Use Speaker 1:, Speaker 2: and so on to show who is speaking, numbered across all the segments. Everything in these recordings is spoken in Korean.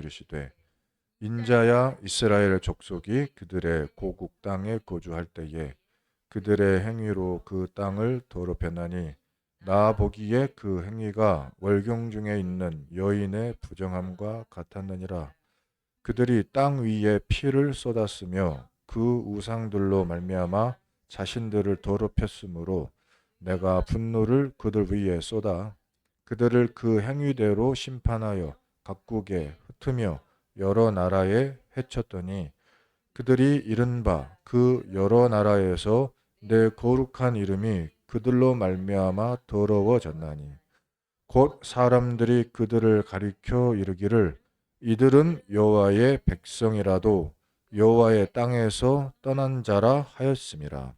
Speaker 1: 이르시되 인자야 이스라엘 족속이 그들의 고국 땅에 거주할 때에 그들의 행위로 그 땅을 더럽혔나니 나 보기에 그 행위가 월경 중에 있는 여인의 부정함과 같았느니라. 그들이 땅 위에 피를 쏟았으며 그 우상들로 말미암아 자신들을 더럽혔으므로 내가 분노를 그들 위에 쏟아 그들을 그 행위대로 심판하여 각국에 흩으며 여러 나라에 해쳤더니 그들이 이른 바 그 여러 나라에서 내 거룩한 이름이 그들로 말미암아 더러워졌나니 곧 사람들이 그들을 가리켜 이르기를 이들은 여호와의 백성이라도 여호와의 땅에서 떠난 자라 하였음이라.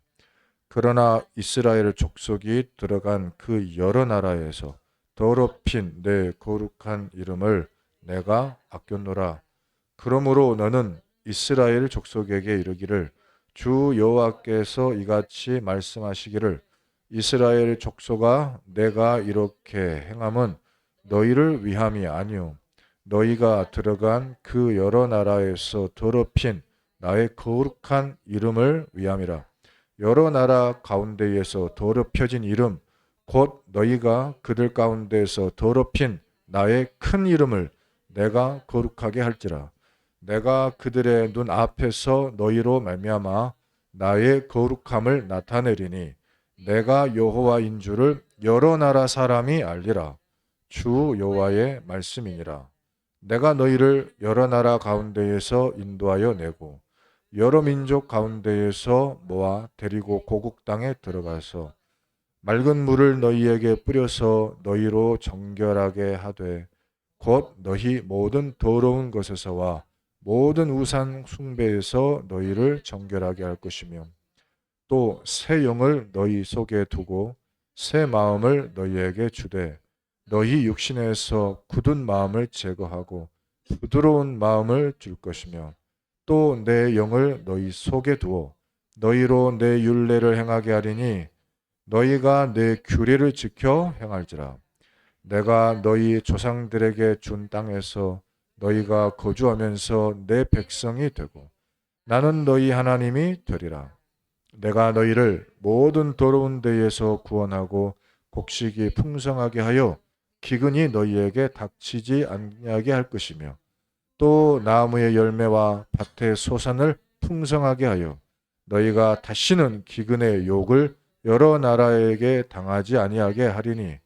Speaker 1: 그러나 이스라엘 족속이 들어간 그 여러 나라에서 더럽힌 내 거룩한 이름을 내가 아꼈노라. 그러므로 너는 이스라엘 족속에게 이르기를 주 여호와께서 이같이 말씀하시기를 이스라엘 족속아 내가 이렇게 행함은 너희를 위함이 아니요 너희가 들어간 그 여러 나라에서 더럽힌 나의 거룩한 이름을 위함이라. 여러 나라 가운데에서 더럽혀진 이름 곧 너희가 그들 가운데에서 더럽힌 나의 큰 이름을 내가 거룩하게 할지라. 내가 그들의 눈 앞에서 너희로 말미암아 나의 거룩함을 나타내리니 내가 여호와인 줄을 여러 나라 사람이 알리라. 주 여호와의 말씀이니라. 내가 너희를 여러 나라 가운데에서 인도하여 내고 여러 민족 가운데에서 모아 데리고 고국 땅에 들어가서 맑은 물을 너희에게 뿌려서 너희로 정결하게 하되 곧 너희 모든 더러운 것에서와 모든 우상 숭배에서 너희를 정결하게 할 것이며 또 새 영을 너희 속에 두고 새 마음을 너희에게 주되 너희 육신에서 굳은 마음을 제거하고 부드러운 마음을 줄 것이며 또 내 영을 너희 속에 두어 너희로 내 율례를 행하게 하리니 너희가 내 규례를 지켜 행할지라. 내가 너희 조상들에게 준 땅에서 너희가 거주하면서 내 백성이 되고 나는 너희 하나님이 되리라. 내가 너희를 모든 더러운 데에서 구원하고 곡식이 풍성하게 하여 기근이 너희에게 닥치지 아니하게 할 것이며 또 나무의 열매와 밭의 소산을 풍성하게 하여 너희가 다시는 기근의 욕을 여러 나라에게 당하지 아니하게 하리니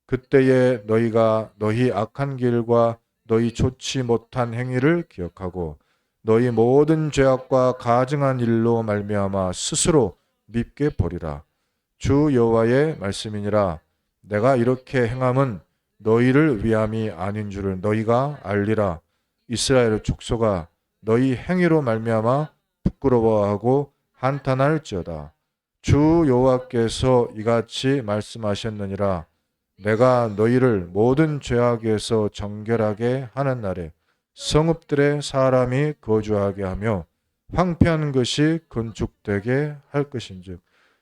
Speaker 1: 그때에 너희가 너희 악한 길과 너희 좋지 못한 행위를 기억하고 너희 모든 죄악과 가증한 일로 말미암아 스스로 밉게 버리라. 주 여호와의 말씀이니라. 내가 이렇게 행함은 너희를 위함이 아닌 줄을 너희가 알리라. 이스라엘 족속아 너희 행위로 말미암아 부끄러워하고 한탄할지어다. 주 여호와께서 이같이 말씀하셨느니라. 내가 너희를 모든 죄악에서 정결하게 하는 날에 성읍들의 사람이 거주하게 하며 황폐한 것이 건축되게 할 것인즉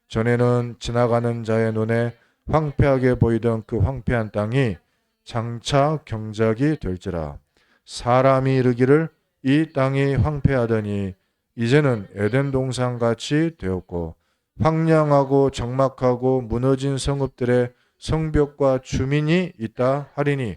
Speaker 1: 전에는 지나가는 자의 눈에 황폐하게 보이던 그 황폐한 땅이 장차 경작이 될지라. 사람이 이르기를 이 땅이 황폐하더니 이제는 에덴 동산 같이 되었고 황량하고 적막하고 무너진 성읍들의 성벽과 주민이 있다 하리니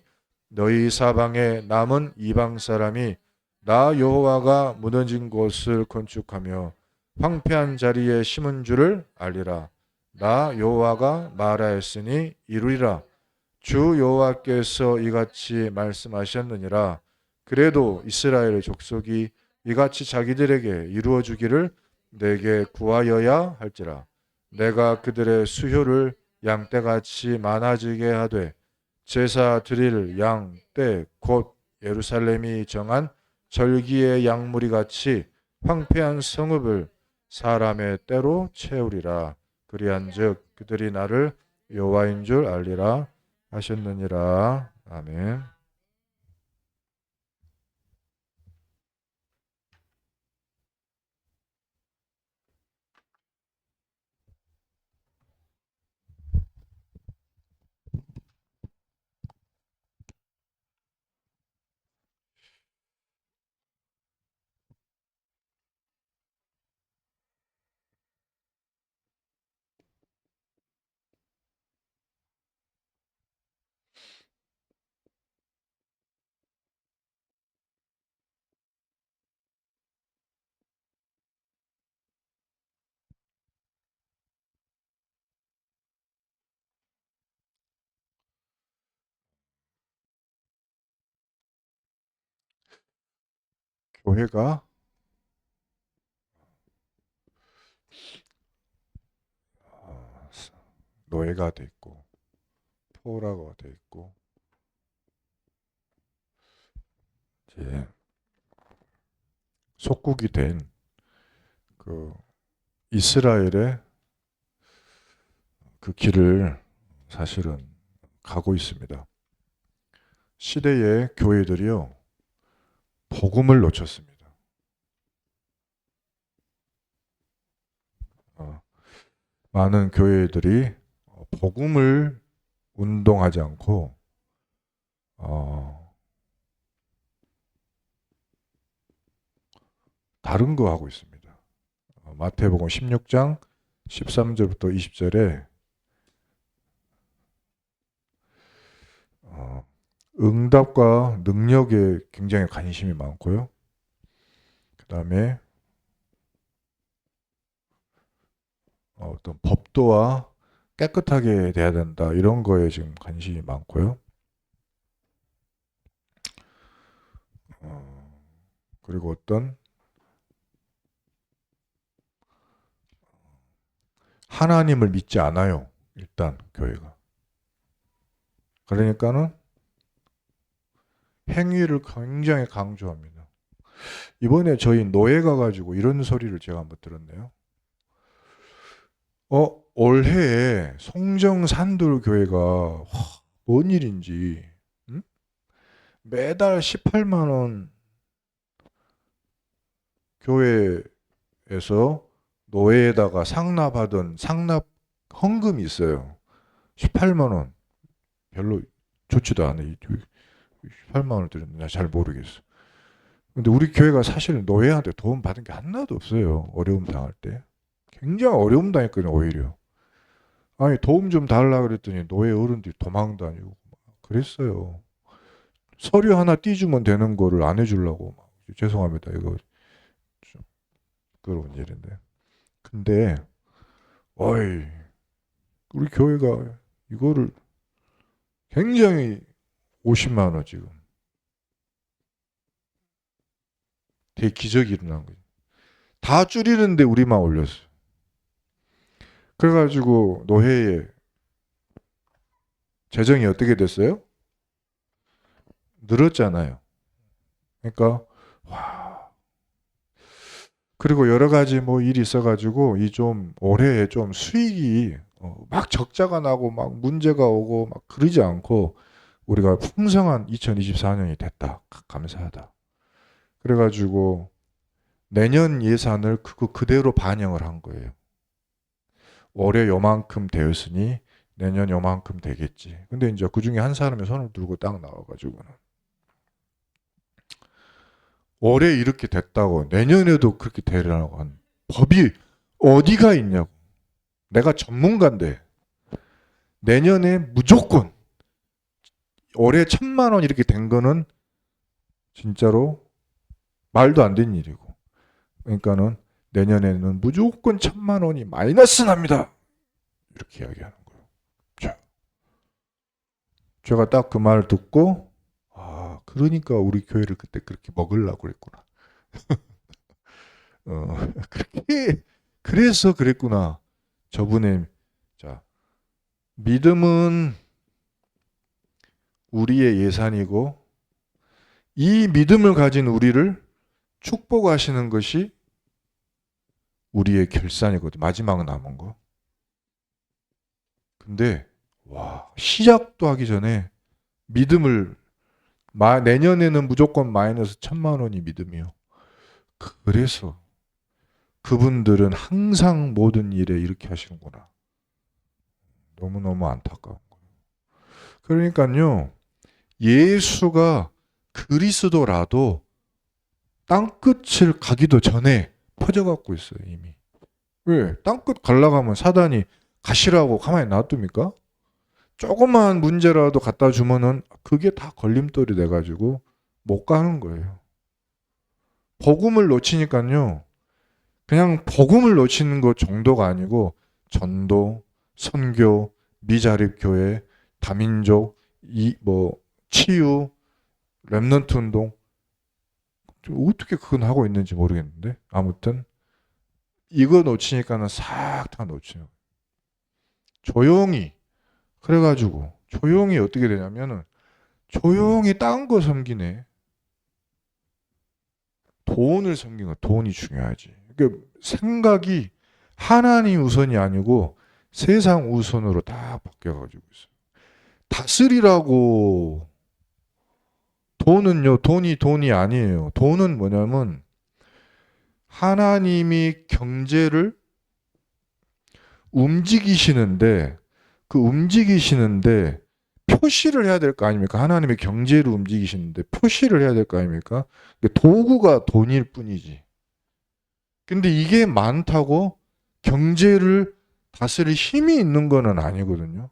Speaker 1: 너희 사방에 남은 이방 사람이 나 여호와가 무너진 곳을 건축하며 황폐한 자리에 심은 줄을 알리라. 나 여호와가 말하였으니 이루리라. 주 여호와께서 이같이 말씀하셨느니라. 그래도 이스라엘 족속이 이같이 자기들에게 이루어 주기를 내게 구하여야 할지라. 내가 그들의 수효를 양떼같이 많아지게 하되 제사 드릴 양 떼 곧 예루살렘이 정한 절기의 양무리 같이 황폐한 성읍을 사람의 때로 채우리라. 그리한즉 그들이 나를 여호와인 줄 알리라 하셨느니라. 아멘. 교회가 노예가 돼 있고 포로가 돼 있고 이제 속국이 된 그 이스라엘의 그 길을 사실은 가고 있습니다. 시대의 교회들이요, 복음을 놓쳤습니다. 많은 교회들이 복음을 운동하지 않고 다른 거 하고 있습니다. 마태복음 16장 13절부터 20절에 응답과 능력에 굉장히 관심이 많고요. 그 다음에 어떤 법도와 깨끗하게 돼야 된다, 이런 거에 지금 관심이 많고요. 그리고 어떤 하나님을 믿지 않아요. 일단 교회가. 그러니까는 행위를 굉장히 강조합니다. 이번에 저희 노예 가가지고 이런 소리를 제가 한번 들었네요. 올해에 송정산돌 교회가 뭔 일인지, 응? 매달 18만 원 교회에서 노예에다가 상납하던 상납 헌금이 있어요. 18만 원. 별로 좋지도 않아. 18만 원을 드렸는데 잘 모르겠어. 근데 우리 교회가 사실 노예한테 도움 받은 게 하나도 없어요. 어려움 당할 때. 굉장히 어려움 당했거든요, 오히려. 아니, 도움 좀 달라 그랬더니 노예 어른들이 도망 다니고 그랬어요. 서류 하나 띄주면 되는 거를 안 해주려고. 죄송합니다. 이거 좀 부끄러운 일인데. 근데, 어이, 우리 교회가 이거를 굉장히 50만 원 지금. 되게 기적이 일어난 거예요. 다 줄이는데 우리만 올렸어요. 그래가지고 노회의 재정이 어떻게 됐어요? 늘었잖아요. 그러니까 와. 그리고 여러 가지 뭐 일이 있어가지고 이 좀 올해에 좀 수익이 막 적자가 나고 막 문제가 오고 막 그러지 않고 우리가 풍성한 2024년이 됐다. 감사하다. 그래가지고 내년 예산을 그거 그대로 반영을 한 거예요. 올해 요만큼 되었으니 내년 요만큼 되겠지. 근데 이제 그 중에 한 사람이 손을 들고 딱 나와가지고는 올해 이렇게 됐다고 내년에도 그렇게 되려고 한 법이 어디가 있냐고. 내가 전문가인데 내년에 무조건 올해 1,000만 원 이렇게 된 거는 진짜로 말도 안 되는 일이고. 그러니까는 내년에는 무조건 1,000만 원이 마이너스 납니다. 이렇게 이야기하는 거예요. 자, 제가 딱 그 말을 듣고 그러니까 우리 교회를 그때 그렇게 먹으려고 그랬구나. 그렇게 그래서 그랬구나. 저분의 자, 믿음은 우리의 예산이고 이 믿음을 가진 우리를 축복하시는 것이 우리의 결산이거든. 마지막은 남은 거. 근데 와, 시작도 하기 전에 믿음을 내년에는 무조건 마이너스 1,000만 원이 믿음이요. 그래서 그분들은 항상 모든 일에 이렇게 하시는구나. 너무너무 안타까운 거예요. 그러니까요, 예수가 그리스도라도 땅끝을 가기도 전에 퍼져갖고 있어요, 이미. 왜? 땅끝 가려가면 사단이 가시라고 가만히 놔둡니까? 조그만 문제라도 갖다 주면은 그게 다 걸림돌이 돼가지고 못 가는 거예요. 복음을 놓치니까요, 그냥 복음을 놓치는 것 정도가 아니고 전도, 선교, 미자립 교회, 다민족, 치유, 렘넌트 운동 어떻게 그건 하고 있는지 모르겠는데 아무튼 이거 놓치니까는 싹 다 놓쳐요. 조용히 그래가지고 조용히 어떻게 되냐면은 조용히 딴 거 섬기네. 돈을 섬기는 거. 돈이 중요하지. 그러니까 생각이 하나님 우선이 아니고 세상 우선으로 딱 바뀌어가지고 있어요. 다스리라고. 돈은요, 돈이 아니에요. 돈은 뭐냐면 하나님이 경제를 움직이시는데 그 움직이시는데 표시를 해야 될 거 아닙니까? 하나님의 경제를 움직이시는데 표시를 해야 될 거 아닙니까? 도구가 돈일 뿐이지. 근데 이게 많다고 경제를 다스릴 힘이 있는 거는 아니거든요.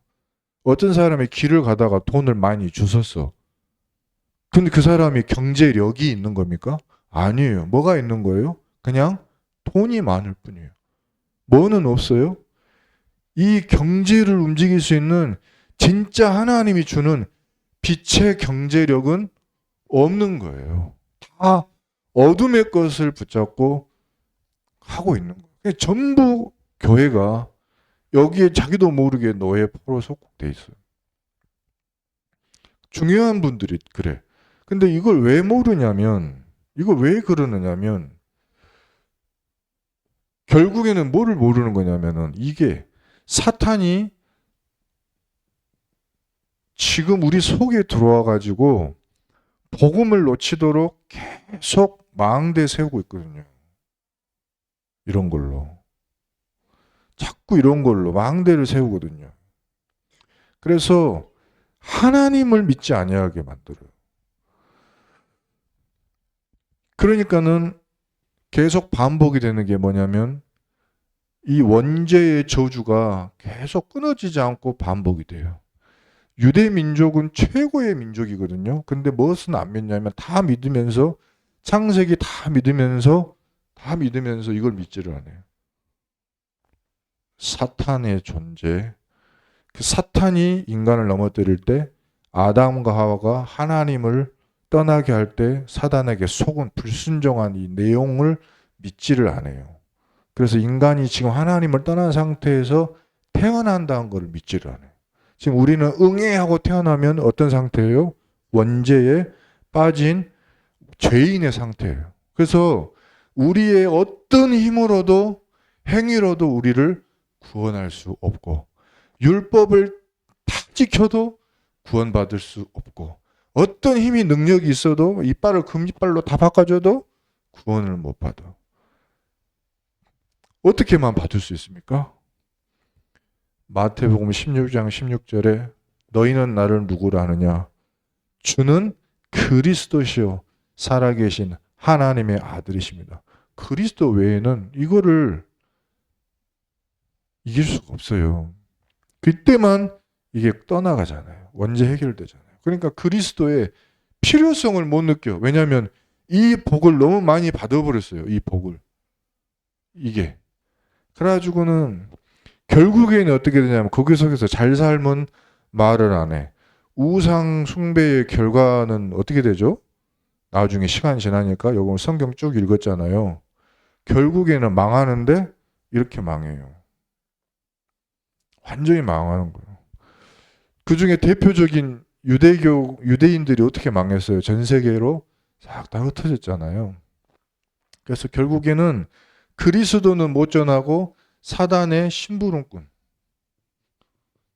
Speaker 1: 어떤 사람이 길을 가다가 돈을 많이 주웠어. 근데 그 사람이 경제력이 있는 겁니까? 아니에요. 뭐가 있는 거예요? 그냥 돈이 많을 뿐이에요. 뭐는 없어요? 이 경제를 움직일 수 있는 진짜 하나님이 주는 빛의 경제력은 없는 거예요. 다 어둠의 것을 붙잡고 하고 있는 거예요. 전부 교회가 여기에 자기도 모르게 노예 포로 속국돼 있어요. 중요한 분들이 그래. 근데 이걸 왜 모르냐면, 이걸 왜 그러느냐면, 결국에는 뭐를 모르는 거냐면은, 이게 사탄이 지금 우리 속에 들어와 가지고 복음을 놓치도록 계속 망대 세우고 있거든요. 이런 걸로. 자꾸 이런 걸로 망대를 세우거든요. 그래서 하나님을 믿지 아니하게 만들어요. 그러니까는 계속 반복이 되는 게 뭐냐면 이 원죄의 저주가 계속 끊어지지 않고 반복이 돼요. 유대 민족은 최고의 민족이거든요. 근데 무엇은 안 믿냐면 다 믿으면서 창세기 다 믿으면서 이걸 믿지를 않아요. 사탄의 존재. 그 사탄이 인간을 넘어뜨릴 때 아담과 하와가 하나님을 떠나게 할 때 사단에게 속은 불순종한 이 내용을 믿지를 않아요. 그래서 인간이 지금 하나님을 떠난 상태에서 태어난다는 것을 믿지를 않아요. 지금 우리는 응애하고 태어나면 어떤 상태예요? 원죄에 빠진 죄인의 상태예요. 그래서 우리의 어떤 힘으로도 행위로도 우리를 구원할 수 없고 율법을 다 지켜도 구원받을 수 없고 어떤 힘이 능력이 있어도 이빨을 금이빨로 다 바꿔줘도 구원을 못 받아. 어떻게만 받을 수 있습니까? 마태복음 16장 16절에 너희는 나를 누구라 하느냐? 주는 그리스도시요 살아계신 하나님의 아들이십니다. 그리스도 외에는 이거를 이길 수가 없어요. 그때만 이게 떠나가잖아요. 원죄 해결되잖아요. 그러니까 그리스도의 필요성을 못 느껴. 왜냐하면 이 복을 너무 많이 받아버렸어요. 이 복을. 이게. 그래가지고는 결국에는 어떻게 되냐면 거기 속에서 잘 살면 말을 안 해. 우상 숭배의 결과는 어떻게 되죠? 나중에 시간 지나니까 요거 성경 쭉 읽었잖아요. 결국에는 망하는데 이렇게 망해요. 완전히 망하는 거예요. 그 중에 대표적인 유대인들이 어떻게 망했어요? 전 세계로 싹 다 흩어졌잖아요. 그래서 결국에는 그리스도는 못 전하고 사단의 심부름꾼.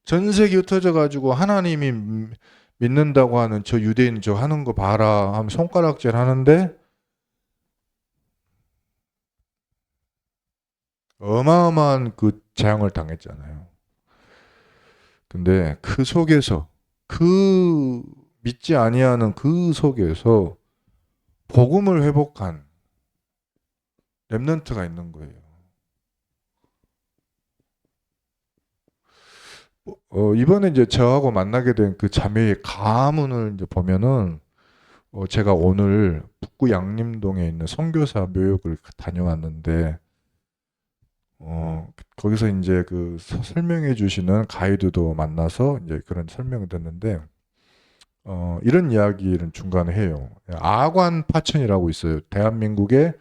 Speaker 1: 전 세계 흩어져 가지고 하나님이 믿는다고 하는 저 유대인 저 하는 거 봐라 하면 손가락질 하는데 어마어마한 그 재앙을 당했잖아요. 근데 그 속에서 그 믿지 아니하는 그 속에서 복음을 회복한 렘넌트가 있는 거예요. 이번에 이제 저하고 만나게 된 그 자매의 가문을 이제 보면은 제가 오늘 북구 양림동에 있는 선교사 묘역을 다녀왔는데 거기서 이제 그 설명해 주시는 가이드도 만나서 이제 그런 설명을 듣는데 이런 이야기를 중간에 해요. 아관 파천이라고 있어요. 대한민국에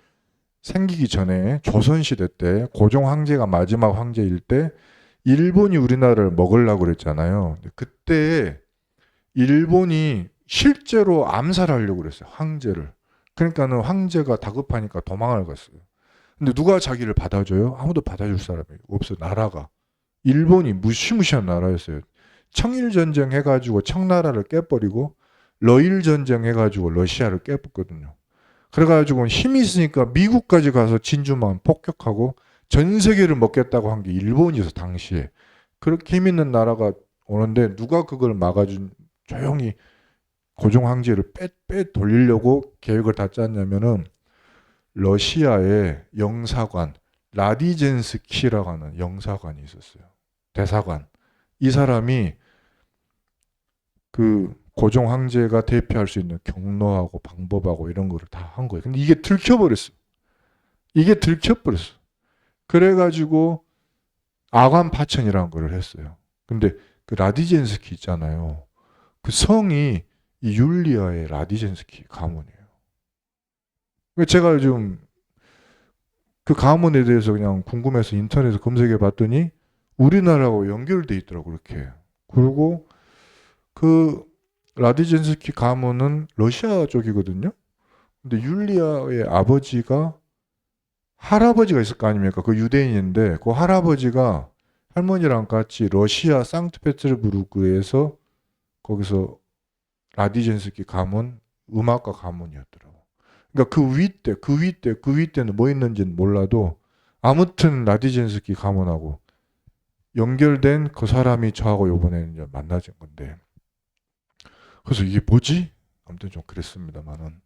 Speaker 1: 생기기 전에 조선시대 때 고종 황제가 마지막 황제일 때 일본이 우리나라를 먹으려고 그랬잖아요. 그때 일본이 실제로 암살하려고 그랬어요. 황제를. 그러니까는 황제가 다급하니까 도망을 갔어요. 근데 누가 자기를 받아줘요? 아무도 받아줄 사람이 없어요. 나라가. 일본이 무시무시한 나라였어요. 청일전쟁 해가지고 청나라를 깨버리고 러일전쟁 해가지고 러시아를 깨봤거든요. 그래가지고 힘이 있으니까 미국까지 가서 진주만 폭격하고 전 세계를 먹겠다고 한 게 일본이어서 당시에. 그렇게 힘 있는 나라가 오는데 누가 그걸 막아준 조용히 고종 황제를 빼 돌리려고 계획을 다 짰냐면은 러시아의 영사관 라디젠스키라고 하는 영사관이 있었어요. 대사관. 이 사람이 그 고종 황제가 대표할 수 있는 경로하고 방법하고 이런 거를 다 한 거예요. 근데 이게 들켜버렸어. 이게 들켜버렸어. 그래가지고 아관 파천이라는 거를 했어요. 근데 그 라디젠스키 있잖아요. 그 성이 이 율리아의 라디젠스키 가문이에요. 제가 요즘 그 가문에 대해서 그냥 궁금해서 인터넷에 검색해 봤더니 우리나라하고 연결돼 있더라고 그렇게. 그리고 그 라디젠스키 가문은 러시아 쪽이거든요. 근데 율리아의 아버지가 할아버지가 있을 거 아닙니까? 그 유대인인데 그 할아버지가 할머니랑 같이 러시아 상트페테르부르크에서 거기서 라디젠스키 가문 음악가 가문이었더라고. 그러니까 그 위 때는 뭐 있는지는 몰라도 아무튼 라디젠스키 가문하고 연결된 그 사람이 저하고 요번에 이제 만나진 건데. 그래서 이게 뭐지? 아무튼 좀 그랬습니다만은.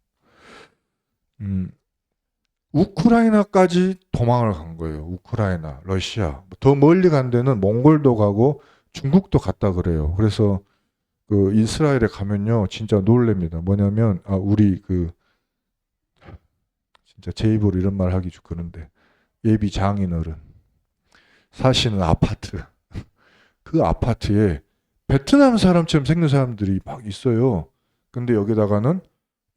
Speaker 1: 우크라이나까지 도망을 간 거예요. 우크라이나, 러시아. 더 멀리 간 데는 몽골도 가고 중국도 갔다 그래요. 그래서 그 이스라엘에 가면요. 진짜 놀랍니다. 뭐냐면 우리 그 진짜 제 입으로 이런 말 하기 좀 그런데 예비 장인어른 사시는 아파트. 그 아파트에 베트남 사람처럼 생긴 사람들이 막 있어요. 근데 여기다가는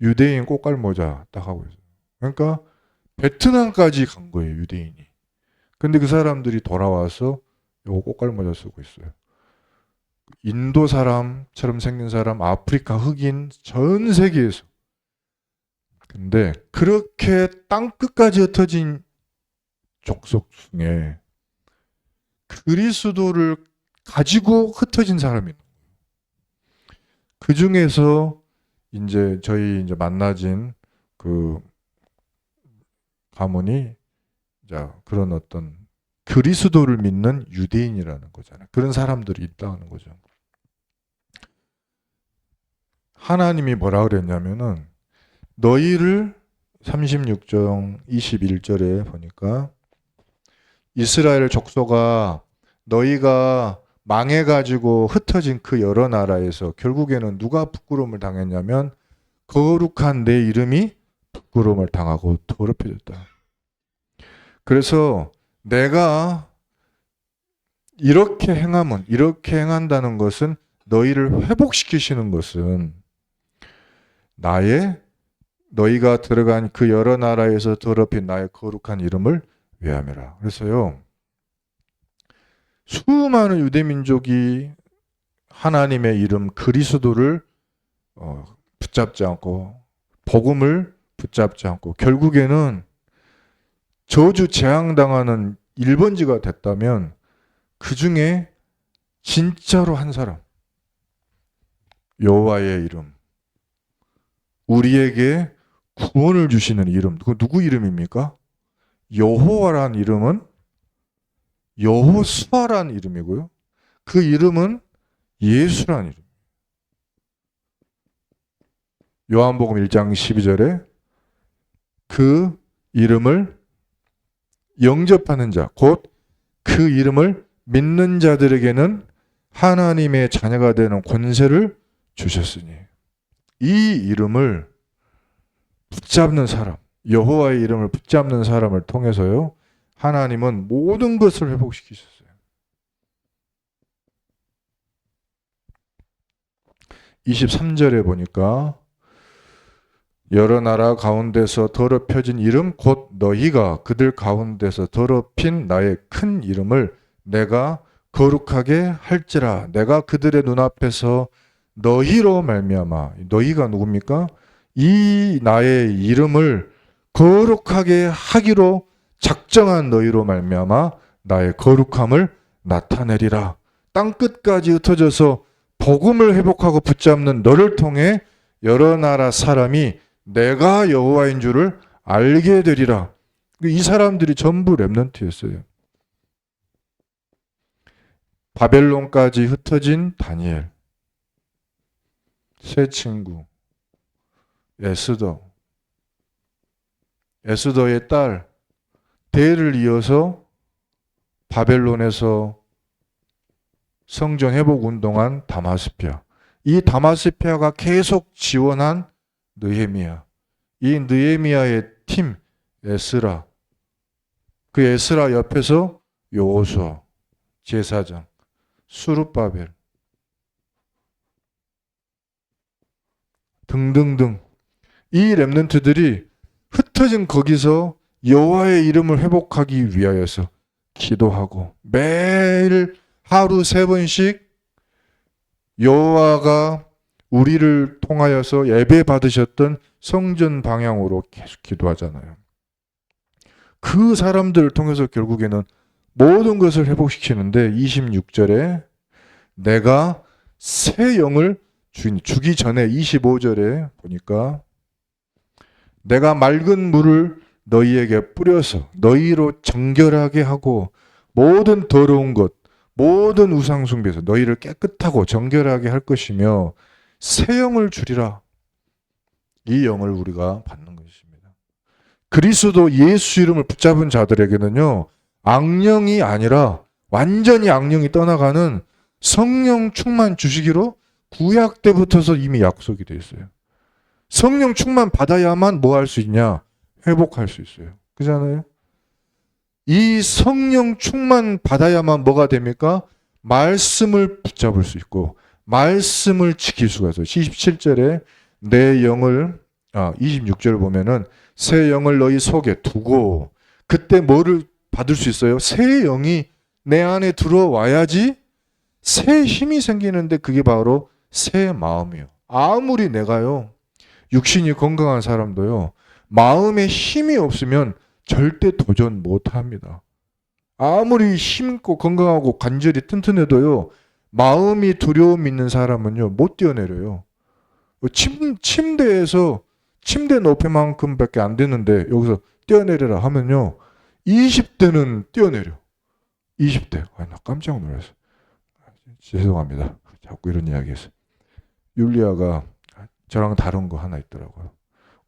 Speaker 1: 유대인 꽃갈모자 딱 하고 있어요. 그러니까 베트남까지 간 거예요, 유대인이. 근데 그 사람들이 돌아와서 요거 꽃갈모자 쓰고 있어요. 인도 사람처럼 생긴 사람, 아프리카 흑인, 전 세계에서. 근데 그렇게 땅끝까지 흩어진 족속 중에 그리스도를 가지고 흩어진 사람이 있는 거예요. 그 중에서 이제 저희 이제 만나진 그 가문이 자 그런 어떤 그리스도를 믿는 유대인이라는 거잖아요. 그런 사람들이 있다는 거죠. 하나님이 뭐라 그랬냐면은 너희를 36장 21절에 보니까 이스라엘 족속아 너희가 망해가지고 흩어진 그 여러 나라에서 결국에는 누가 부끄러움을 당했냐면 거룩한 내 이름이 부끄러움을 당하고 더럽혀졌다. 그래서 내가 이렇게 행한다는 것은 너희를 회복시키시는 것은 너희가 들어간 그 여러 나라에서 더럽힌 나의 거룩한 이름을 외함이라. 그래서요. 수많은 유대민족이 하나님의 이름 그리스도를 붙잡지 않고 복음을 붙잡지 않고 결국에는 저주 재앙당하는 1번지가 됐다면 그 중에 진짜로 한 사람 여호와의 이름 우리에게 구원을 주시는 이름 그 누구 이름입니까? 여호와란 이름은 여호수아란 이름이고요. 그 이름은 예수란 이름. 요한복음 1장 12절에 그 이름을 영접하는 자, 곧 그 이름을 믿는 자들에게는 하나님의 자녀가 되는 권세를 주셨으니 이 이름을 붙잡는 사람, 여호와의 이름을 붙잡는 사람을 통해서요. 하나님은 모든 것을 회복시키셨어요. 23절에 보니까 여러 나라 가운데서 더럽혀진 이름 곧 너희가 그들 가운데서 더럽힌 나의 큰 이름을 내가 거룩하게 할지라. 내가 그들의 눈앞에서 너희로 말미암아. 너희가 누굽니까? 이 나의 이름을 거룩하게 하기로 작정한 너희로 말미암아 나의 거룩함을 나타내리라. 땅끝까지 흩어져서 복음을 회복하고 붙잡는 너를 통해 여러 나라 사람이 내가 여호와인 줄을 알게 되리라. 이 사람들이 전부 렘넌트였어요. 바벨론까지 흩어진 다니엘, 세 친구, 에스더, 에스더의 딸, 대를 이어서 바벨론에서 성전 회복 운동한 다마스피아. 이 다마스피아가 계속 지원한 느헤미야. 이 느헤미야의 팀 에스라. 그 에스라 옆에서 여호수아 제사장, 수르바벨 등등등. 이 렘넌트들이 흩어진 거기서 여호와의 이름을 회복하기 위하여서 기도하고 매일 하루 3번씩 여호와가 우리를 통하여서 예배 받으셨던 성전 방향으로 계속 기도하잖아요. 그 사람들을 통해서 결국에는 모든 것을 회복시키는데 26절에 내가 새 영을 주기 전에 25절에 보니까 내가 맑은 물을 너희에게 뿌려서 너희로 정결하게 하고 모든 더러운 것 모든 우상숭배에서 너희를 깨끗하고 정결하게 할 것이며 새 영을 주리라. 이 영을 우리가 받는 것입니다. 그리스도 예수 이름을 붙잡은 자들에게는요. 악령이 아니라 완전히 악령이 떠나가는 성령 충만 주시기로 구약 때부터서 이미 약속이 되어 있어요. 성령 충만 받아야만 뭐 할 수 있냐? 회복할 수 있어요. 그잖아요. 이 성령 충만 받아야만 뭐가 됩니까? 말씀을 붙잡을 수 있고 말씀을 지킬 수가 있어요. 27절에 내 영을 26절을 보면은 새 영을 너희 속에 두고 그때 뭐를 받을 수 있어요? 새 영이 내 안에 들어와야지 새 힘이 생기는데 그게 바로 새 마음이에요. 아무리 내가요 육신이 건강한 사람도요 마음에 힘이 없으면 절대 도전 못합니다. 아무리 힘있고 건강하고 관절이 튼튼해도요 마음이 두려움 있는 사람은요 못 뛰어내려요. 침대에서 침대 높이만큼밖에 안 되는데 여기서 뛰어내려라 하면요 20대는 뛰어내려. 20대. 나 깜짝 놀랐어. 죄송합니다. 자꾸 이런 이야기 했어요. 율리아가 저랑 다른 거 하나 있더라고요.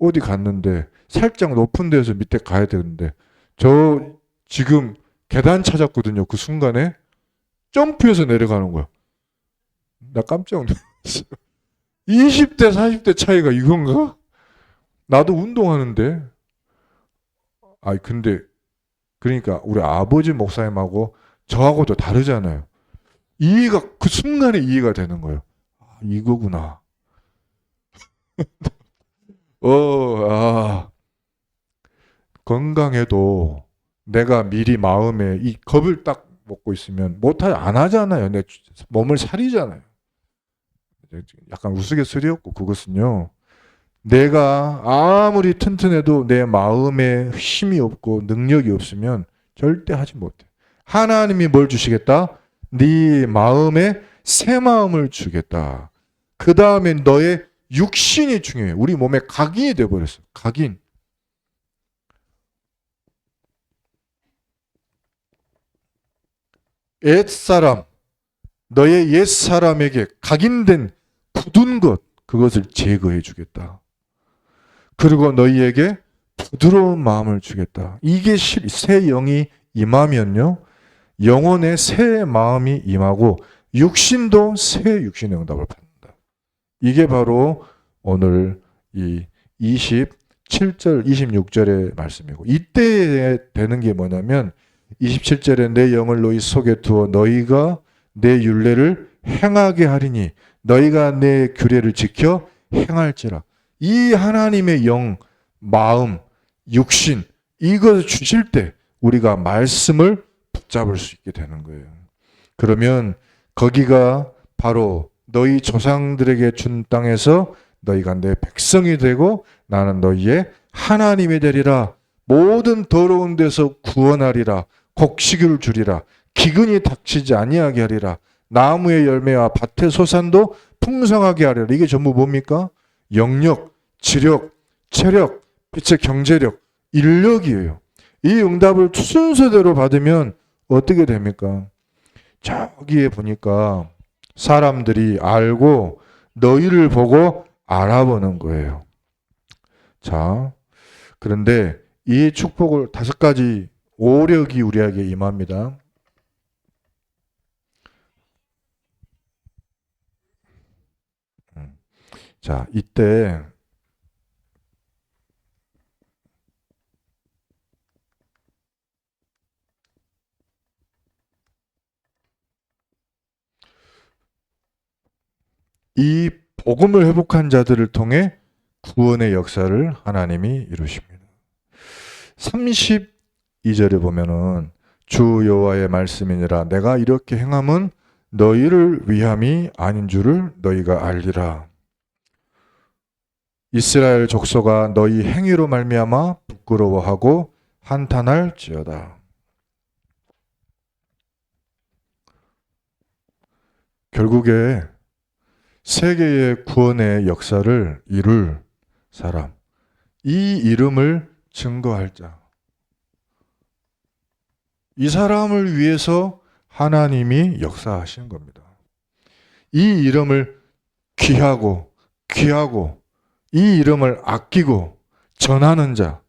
Speaker 1: 어디 갔는데 살짝 높은 데서 밑에 가야 되는데 저 지금 계단 찾았거든요. 그 순간에 점프해서 내려가는 거야. 나 깜짝 놀랐어. 20대 40대 차이가 이건가? 나도 운동하는데 근데 그러니까 우리 아버지 목사님하고 저하고도 다르잖아요. 이해가 그 순간에 이해가 되는 거예요. 이거구나. 건강해도 내가 미리 마음에 이 겁을 딱 먹고 있으면 안 하잖아요. 내 몸을 사리잖아요. 약간 우스갯소리였고 그것은요. 내가 아무리 튼튼해도 내 마음에 힘이 없고 능력이 없으면 절대 하지 못해. 하나님이 뭘 주시겠다? 네 마음에 새 마음을 주겠다. 그 다음에 너의 육신이 중요해. 우리 몸에 각인이 돼버렸어. 각인. 옛사람, 너의 옛사람에게 각인된 굳은 것, 그것을 제거해 주겠다. 그리고 너희에게 부드러운 마음을 주겠다. 이게 새 영이 임하면요. 영혼의 새 마음이 임하고 육신도 새 육신의 응답을 받는다. 이게 바로 오늘 이 27절, 26절의 말씀이고 이때 되는 게 뭐냐면 27절에 내 영을 너희 속에 두어 너희가 내 율례를 행하게 하리니 너희가 내 규례를 지켜 행할지라. 이 하나님의 영, 마음, 육신 이것을 주실 때 우리가 말씀을 붙잡을 수 있게 되는 거예요. 그러면 거기가 바로 너희 조상들에게 준 땅에서 너희가 내 백성이 되고 나는 너희의 하나님이 되리라. 모든 더러운 데서 구원하리라. 곡식을 주리라. 기근이 닥치지 아니하게 하리라. 나무의 열매와 밭의 소산도 풍성하게 하리라. 이게 전부 뭡니까? 영력, 지력, 체력, 빛의 경제력, 인력이에요. 이 응답을 순서대로 받으면 어떻게 됩니까? 저기에 보니까 사람들이 알고 너희를 보고 알아보는 거예요. 자, 그런데 이 축복을 5가지 오력이 우리에게 임합니다. 자, 이때 이 복음을 회복한 자들을 통해 구원의 역사를 하나님이 이루십니다. 32절에 보면은 주 여호와의 말씀이니라 내가 이렇게 행함은 너희를 위함이 아닌 줄을 너희가 알리라. 이스라엘 족속아 너희 행위로 말미암아 부끄러워하고 한탄할지어다. 결국에 세계의 구원의 역사를 이룰 사람, 이 이름을 증거할 자, 이 사람을 위해서 하나님이 역사하시는 겁니다. 이 이름을 귀하고 이 이름을 아끼고 전하는 자,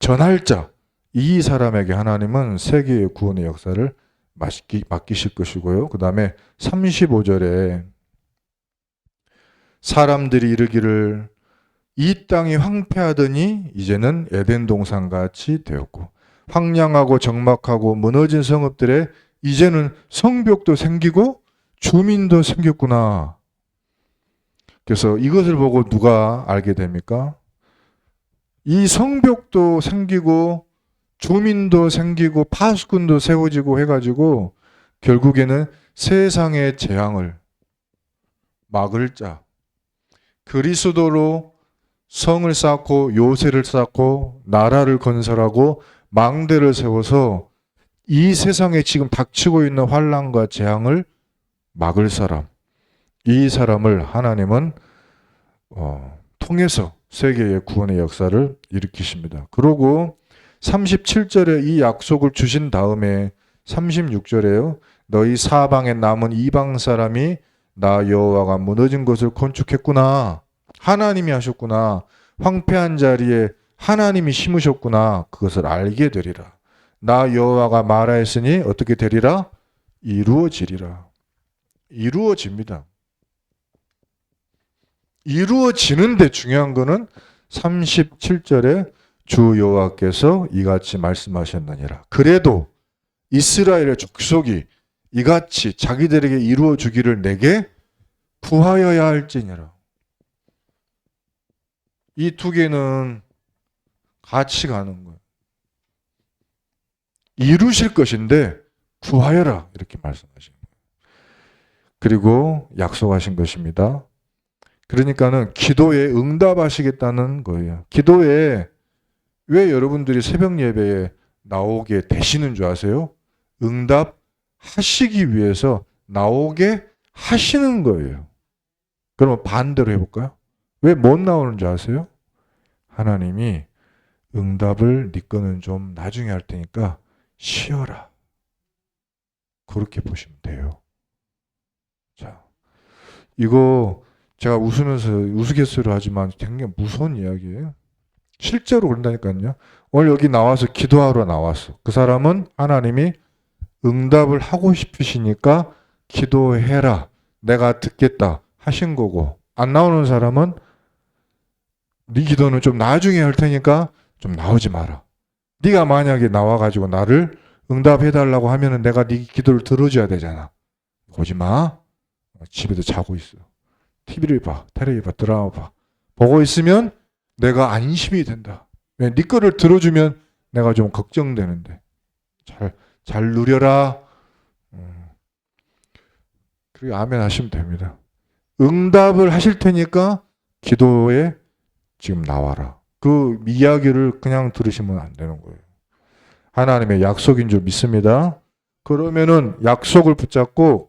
Speaker 1: 전할 자, 이 사람에게 하나님은 세계의 구원의 역사를 맡기실 것이고요. 그 다음에 35절에 사람들이 이르기를 이 땅이 황폐하더니 이제는 에덴 동산같이 되었고 황량하고 적막하고 무너진 성읍들에 이제는 성벽도 생기고 주민도 생겼구나. 그래서 이것을 보고 누가 알게 됩니까? 이 성벽도 생기고 주민도 생기고 파수꾼도 세워지고 해가지고 결국에는 세상의 재앙을 막을 자, 그리스도로 성을 쌓고 요새를 쌓고 나라를 건설하고 망대를 세워서 이 세상에 지금 닥치고 있는 환난과 재앙을 막을 사람, 이 사람을 하나님은 통해서 세계의 구원의 역사를 일으키십니다. 그리고 37절에 이 약속을 주신 다음에 36절에요. 너희 사방에 남은 이방 사람이 나 여호와가 무너진 것을 건축했구나. 하나님이 하셨구나. 황폐한 자리에 하나님이 심으셨구나. 그것을 알게 되리라. 나 여호와가 말하였으니 어떻게 되리라? 이루어지리라. 이루어집니다. 이루어지는데 중요한 거는 37절에 주 여호와께서 이같이 말씀하셨느니라. 그래도 이스라엘의 족속이 이같이 자기들에게 이루어 주기를 내게 구하여야 할지니라. 이 두 개는 같이 가는 거예요. 이루실 것인데 구하여라 이렇게 말씀하신 거예요. 그리고 약속하신 것입니다. 그러니까는 기도에 응답하시겠다는 거예요. 기도에 왜 여러분들이 새벽 예배에 나오게 되시는 줄 아세요? 응답하시기 위해서 나오게 하시는 거예요. 그러면 반대로 해볼까요? 왜 못 나오는 줄 아세요? 하나님이 응답을 네 거는 좀 나중에 할 테니까 쉬어라. 그렇게 보시면 돼요. 자, 이거 제가 웃으면서 우스갯소리를 하지만 굉장히 무서운 이야기예요. 실제로 그런다니까요. 오늘 여기 나와서 기도하러 나왔어. 그 사람은 하나님이 응답을 하고 싶으시니까 기도해라. 내가 듣겠다 하신 거고, 안 나오는 사람은 네 기도는 좀 나중에 할 테니까 좀 나오지 마라. 네가 만약에 나와가지고 나를 응답해달라고 하면은 내가 네 기도를 들어줘야 되잖아. 오지 마. 집에도 자고 있어. TV를 봐, 텔레비 봐, 드라마 봐. 보고 있으면 내가 안심이 된다. 왜? 네 거를 들어주면 내가 좀 걱정되는데. 잘 누려라. 그리고 아멘 하시면 됩니다. 응답을 하실 테니까 기도에 지금 나와라. 그 이야기를 그냥 들으시면 안 되는 거예요. 하나님의 약속인 줄 믿습니다. 그러면은 약속을 붙잡고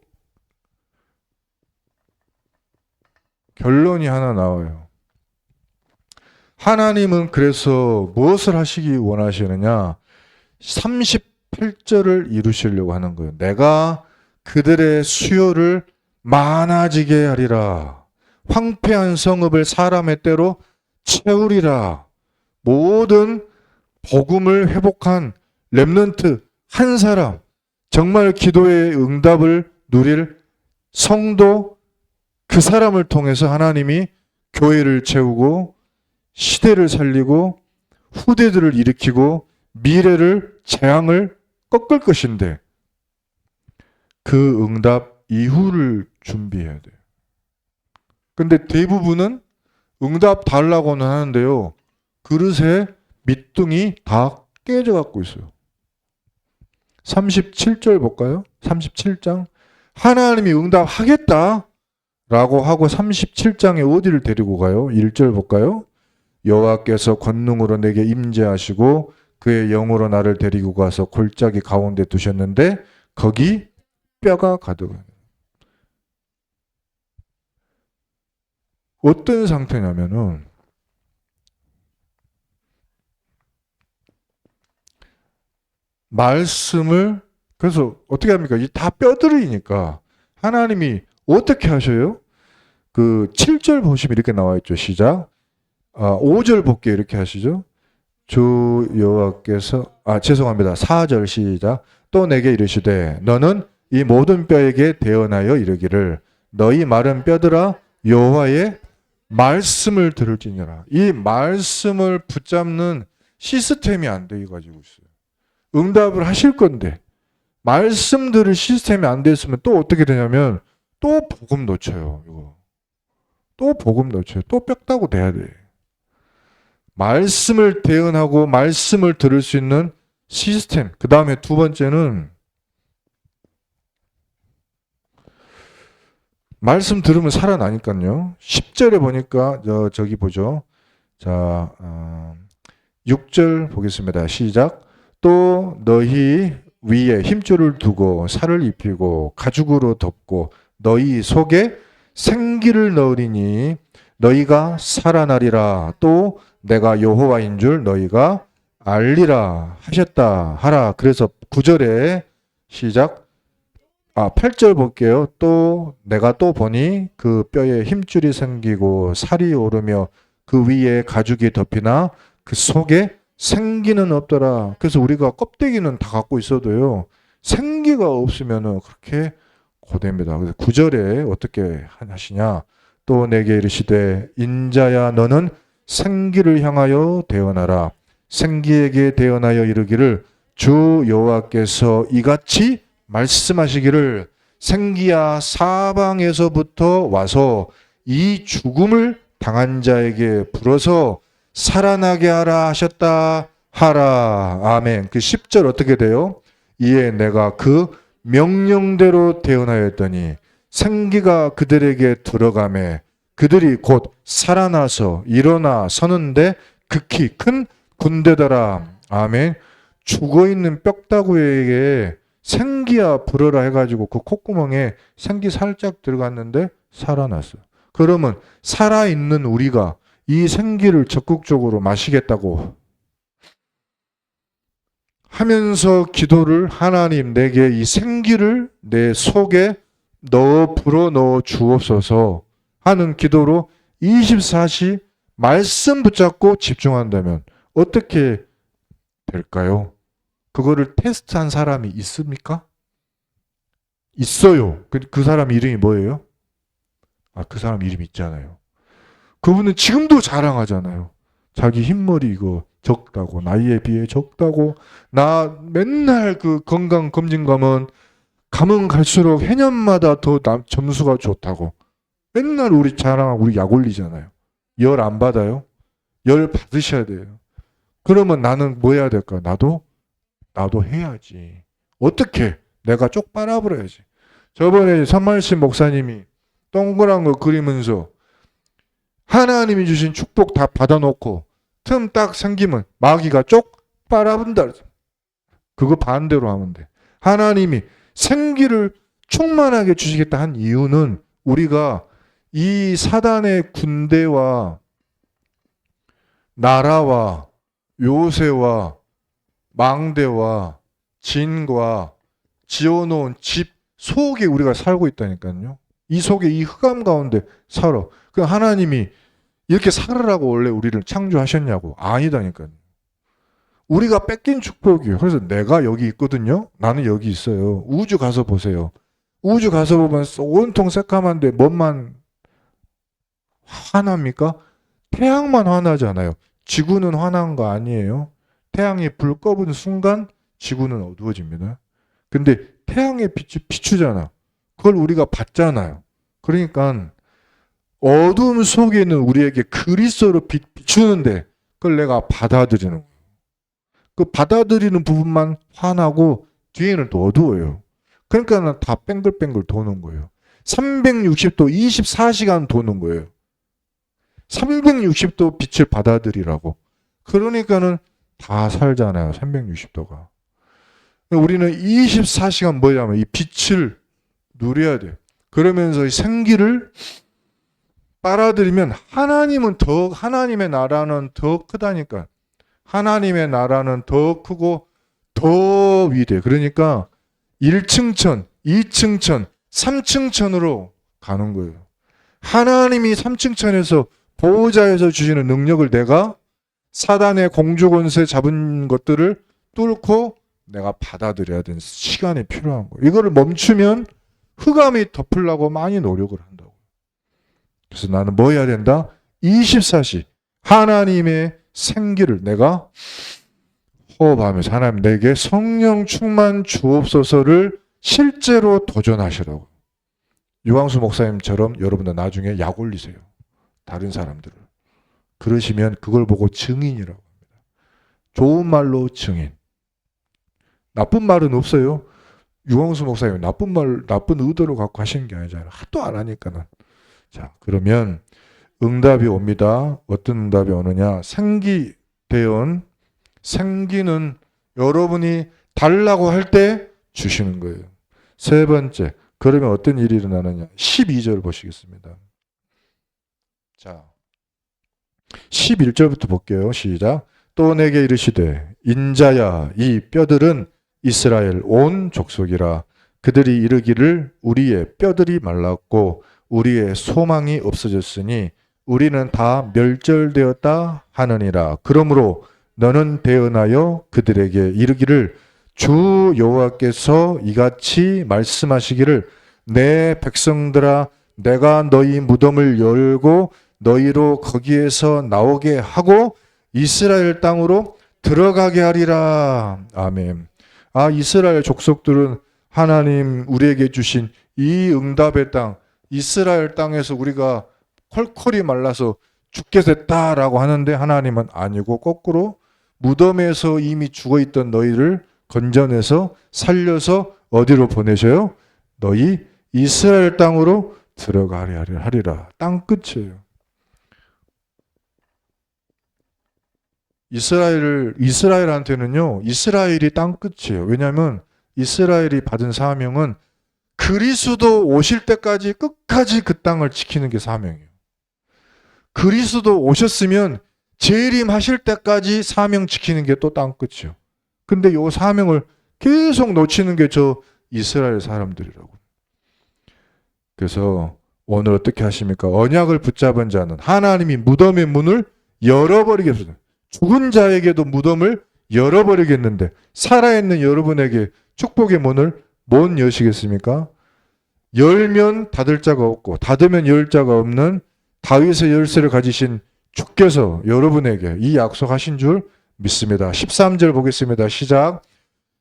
Speaker 1: 결론이 하나 나와요. 하나님은 그래서 무엇을 하시기 원하시느냐? 38절을 이루시려고 하는 거예요. 내가 그들의 수요를 많아지게 하리라. 황폐한 성읍을 사람의 때로 채우리라. 모든 복음을 회복한 렘넌트 한 사람, 정말 기도의 응답을 누릴 성도, 그 사람을 통해서 하나님이 교회를 채우고 시대를 살리고 후대들을 일으키고 미래를 재앙을 꺾을 것인데, 그 응답 이후를 준비해야 돼요. 근데 대부분은 응답 달라고는 하는데요, 그릇에 밑둥이 다 깨져 갖고 있어요. 37절 볼까요? 37장. 하나님이 응답하겠다 라고 하고 37장에 어디를 데리고 가요? 1절 볼까요? 여호와께서 권능으로 내게 임재하시고 그의 영으로 나를 데리고 가서 골짜기 가운데 두셨는데 거기 뼈가 가득해요. 어떤 상태냐면은 말씀을, 그래서 어떻게 합니까? 이 다 뼈들이니까 하나님이 어떻게 하셔요? 그 7절 보시면 이렇게 나와 있죠. 시작. 5절 볼게요. 이렇게 하시죠. 주 여호와께서, 죄송합니다. 4절 시작. 또 내게 이르시되 너는 이 모든 뼈에게 대언하여 이르기를 너희 마른 뼈들아 여호와의 말씀을 들을지니라. 이 말씀을 붙잡는 시스템이 안 되어 가지고 있어요. 응답을 하실 건데 말씀 들을 시스템이 안 됐으면 또 어떻게 되냐면 또 복음 놓쳐요. 이거 또 복음 놓쳐요. 또 뼈다고 돼야 돼. 말씀을 대언하고 말씀을 들을 수 있는 시스템. 그 다음에 두 번째는 말씀 들으면 살아나니까요. 10절에 보니까 저기 보죠. 자, 6절 보겠습니다. 시작. 또 너희 위에 힘줄을 두고 살을 입히고 가죽으로 덮고 너희 속에 생기를 넣으리니 너희가 살아나리라. 또 내가 여호와인 줄 너희가 알리라 하셨다 하라. 그래서 9절에 시작. 8절 볼게요. 또 내가 또 보니 그 뼈에 힘줄이 생기고 살이 오르며 그 위에 가죽이 덮이나 그 속에 생기는 없더라. 그래서 우리가 껍데기는 다 갖고 있어도요, 생기가 없으면은 그렇게 고됩니다. 그래서 9절에 어떻게 하시냐? 또 내게 이르시되 인자야 너는 생기를 향하여 대언하라. 생기에게 대언하여 이르기를 주 여호와께서 이같이 말씀하시기를 생기야 사방에서부터 와서 이 죽음을 당한 자에게 불어서 살아나게 하라 하셨다 하라. 아멘. 그 10절 어떻게 돼요? 이에 내가 그 명령대로 대언하였더니 생기가 그들에게 들어가매 그들이 곧 살아나서 일어나 서는데 극히 큰 군대더라. 아멘. 죽어있는 뼈다구에게 생기야 불어라 해가지고 그 콧구멍에 생기 살짝 들어갔는데 살아났어요. 그러면 살아있는 우리가 이 생기를 적극적으로 마시겠다고 하면서 기도를, 하나님 내게 이 생기를 내 속에 불어넣어 주옵소서 하는 기도로 24시 말씀 붙잡고 집중한다면 어떻게 될까요? 그거를 테스트한 사람이 있습니까? 있어요. 그 사람 이름이 뭐예요? 그 사람 이름 있잖아요. 그분은 지금도 자랑하잖아요. 자기 흰머리 이거 적다고, 나이에 비해 적다고, 나 맨날 그 건강검진 가면 가면 갈수록 해년마다 더 점수가 좋다고. 맨날 우리 자랑하고 우리 약 올리잖아요. 열 안 받아요? 열 받으셔야 돼요. 그러면 나는 뭐 해야 될까? 나도 해야지. 어떻게? 내가 쪽 빨아버려야지. 저번에 선말신 목사님이 동그란 거 그리면서 하나님이 주신 축복 다 받아놓고 틈 딱 생기면 마귀가 쪽 빨아본다. 그거 반대로 하면 돼. 하나님이 생기를 충만하게 주시겠다 한 이유는 우리가 이 사단의 군대와 나라와 요새와 망대와 진과 지어놓은 집 속에 우리가 살고 있다니까요. 이 속에 이 흑암 가운데 살아. 그 하나님이 이렇게 살으라고 원래 우리를 창조하셨냐고. 아니다니까요. 우리가 뺏긴 축복이에요. 그래서 내가 여기 있거든요. 나는 여기 있어요. 우주 가서 보세요. 우주 가서 보면 온통 새까만데 뭔만 화납니까? 태양만 화나잖아요. 지구는 화난 거 아니에요. 태양이 불 꺼본 순간 지구는 어두워집니다. 근데 태양의 빛이 비추잖아. 그걸 우리가 봤잖아요. 그러니까 어둠 속에 있는 우리에게 그리스도로 비추는데 그걸 내가 받아들이는 거예요. 그 받아들이는 부분만 화나고 뒤에는 또 어두워요. 그러니까 다 뱅글뱅글 도는 거예요. 360도 24시간 도는 거예요. 360도 빛을 받아들이라고. 그러니까는 다 살잖아요. 360도가. 우리는 24시간 뭐냐면 이 빛을 누려야 돼요. 그러면서 이 생기를 빨아들이면 하나님의 나라는 더 크다니까. 하나님의 나라는 더 크고 더 위대해. 그러니까 1층천, 2층천, 3층천으로 가는 거예요. 하나님이 3층천에서 보호자에서 주시는 능력을 내가 사단의 공주 권세 잡은 것들을 뚫고 내가 받아들여야 되는 시간이 필요한 거예요. 이거를 멈추면 흑암이 덮으려고 많이 노력을 한다고. 그래서 나는 뭐 해야 된다? 24시 하나님의 생기를 내가 호흡하면서 하나님 내게 성령 충만 주옵소서를 실제로 도전하시라고. 유광수 목사님처럼 여러분들 나중에 약 올리세요. 다른 사람들을. 그러시면 그걸 보고 증인이라고 합니다. 좋은 말로 증인. 나쁜 말은 없어요. 유광수 목사님 나쁜 의도로 갖고 하시는 게 아니잖아요. 하도 안 하니까는. 자, 그러면 응답이 옵니다. 어떤 응답이 오느냐? 생기대원, 생기는 여러분이 달라고 할 때 주시는 거예요. 세 번째, 그러면 어떤 일이 일어나느냐? 12절 보시겠습니다. 자, 11절부터 볼게요. 시작. 또 내게 이르시되 인자야 이 뼈들은 이스라엘 온 족속이라. 그들이 이르기를 우리의 뼈들이 말랐고 우리의 소망이 없어졌으니 우리는 다 멸절되었다 하느니라. 그러므로 너는 대언하여 그들에게 이르기를 주 여호와께서 이같이 말씀하시기를 내 백성들아 내가 너희 무덤을 열고 너희로 거기에서 나오게 하고 이스라엘 땅으로 들어가게 하리라. 아멘. 아, 이스라엘 족속들은 하나님 우리에게 주신 이 응답의 땅, 이스라엘 땅에서 우리가 콜콜이 말라서 죽게 됐다라고 하는데 하나님은 아니고 거꾸로 무덤에서 이미 죽어있던 너희를 건져내서 살려서 어디로 보내셔요? 너희 이스라엘 땅으로 들어가려 하리라. 땅 끝이에요. 이스라엘한테는요, 이스라엘이 땅 끝이에요. 왜냐하면 이스라엘이 받은 사명은 그리스도 오실 때까지 끝까지 그 땅을 지키는 게 사명이에요. 그리스도 오셨으면 재림하실 때까지 사명 지키는 게 또 땅 끝이에요. 근데 요 사명을 계속 놓치는 게 저 이스라엘 사람들이라고. 그래서 오늘 어떻게 하십니까? 언약을 붙잡은 자는 하나님이 무덤의 문을 열어버리겠습니다. 죽은 자에게도 무덤을 열어버리겠는데 살아있는 여러분에게 축복의 문을 못 여시겠습니까? 열면 닫을 자가 없고 닫으면 열 자가 없는 다윗의 열쇠를 가지신 주께서 여러분에게 이 약속하신 줄 믿습니다. 13절 보겠습니다. 시작.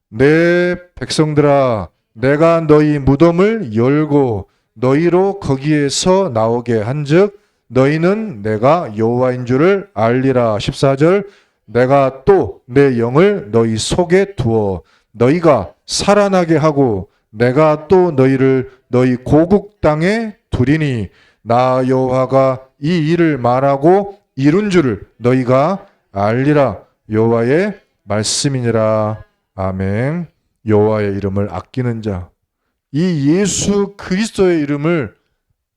Speaker 1: 내 백성들아 내가 너희 무덤을 열고 너희로 거기에서 나오게 한즉 너희는 내가 여호와인 줄을 알리라. 14절 내가 또 내 영을 너희 속에 두어 너희가 살아나게 하고 내가 또 너희를 너희 고국 땅에 두리니 나 여호와가 이 일을 말하고 이룬 줄을 너희가 알리라. 여호와의 말씀이니라. 아멘. 여호와의 이름을 아끼는 자, 이 예수 그리스도의 이름을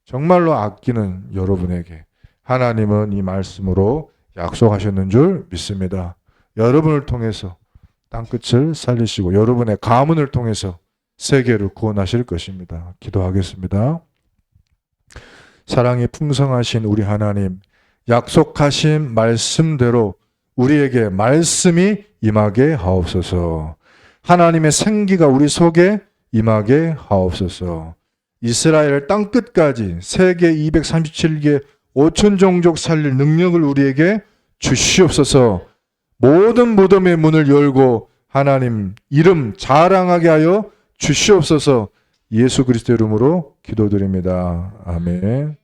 Speaker 1: 정말로 아끼는 여러분에게 하나님은 이 말씀으로 약속하셨는 줄 믿습니다. 여러분을 통해서 땅끝을 살리시고 여러분의 가문을 통해서 세계를 구원하실 것입니다. 기도하겠습니다. 사랑이 풍성하신 우리 하나님, 약속하신 말씀대로 우리에게 말씀이 임하게 하옵소서. 하나님의 생기가 우리 속에 임하게 하옵소서. 이스라엘 땅끝까지 세계 237개 5천 종족 살릴 능력을 우리에게 주시옵소서. 모든 무덤의 문을 열고 하나님 이름 자랑하게 하여 주시옵소서. 예수 그리스도 이름으로 기도드립니다. 아멘.